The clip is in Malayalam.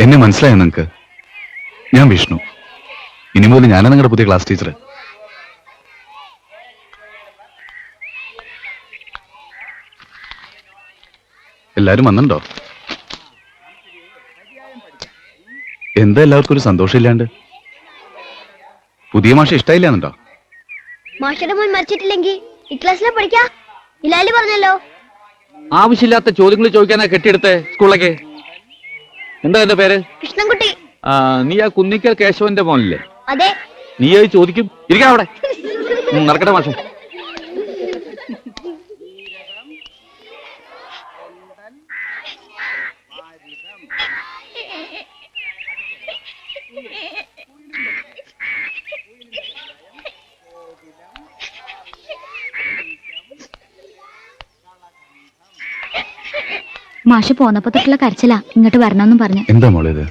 എന്നെ മനസ്സിലായോ നിങ്ങക്ക്? ഞാൻ വിഷ്ണു. ഇനി മുതൽ ഞാനാണ് നിങ്ങളുടെ പുതിയ ക്ലാസ് ടീച്ചർ. എല്ലാരും വന്നിട്ടുണ്ടോ? എന്താ എല്ലാവർക്കും ഒരു സന്തോഷമില്ലാണ്ട്? പുതിയ മാഷ ഇഷ്ടായില്ലാന്നുണ്ടോ? മാഷയുടെ മോൻ മരിച്ചിട്ടില്ലെങ്കിൽ ഈ ക്ലാസ്സിലെ പഠിക്കാ ഇലാലി പറഞ്ഞല്ലോ. ആവശ്യമില്ലാത്ത ചോദ്യങ്ങൾ ചോദിക്കാനാ കെട്ടിയെടുത്തേ സ്കൂളിലേക്ക്. എന്താ എന്റെ പേര്? കൃഷ്ണൻകുട്ടി. നീ ആ കുന്നിക്കൽ കേശവന്റെ മോനല്ലേ? അതെ. നീ അത് ചോദിക്കും. ഇരിക്കാം അവിടെ. നടക്കട്ടെ മാഷെ. മാഷ് പോന്നപ്പോ തൊട്ടുള്ള കരച്ചിലാ, ഇങ്ങോട്ട് വരണമെന്നും പറഞ്ഞു. എന്താ മോളേത്?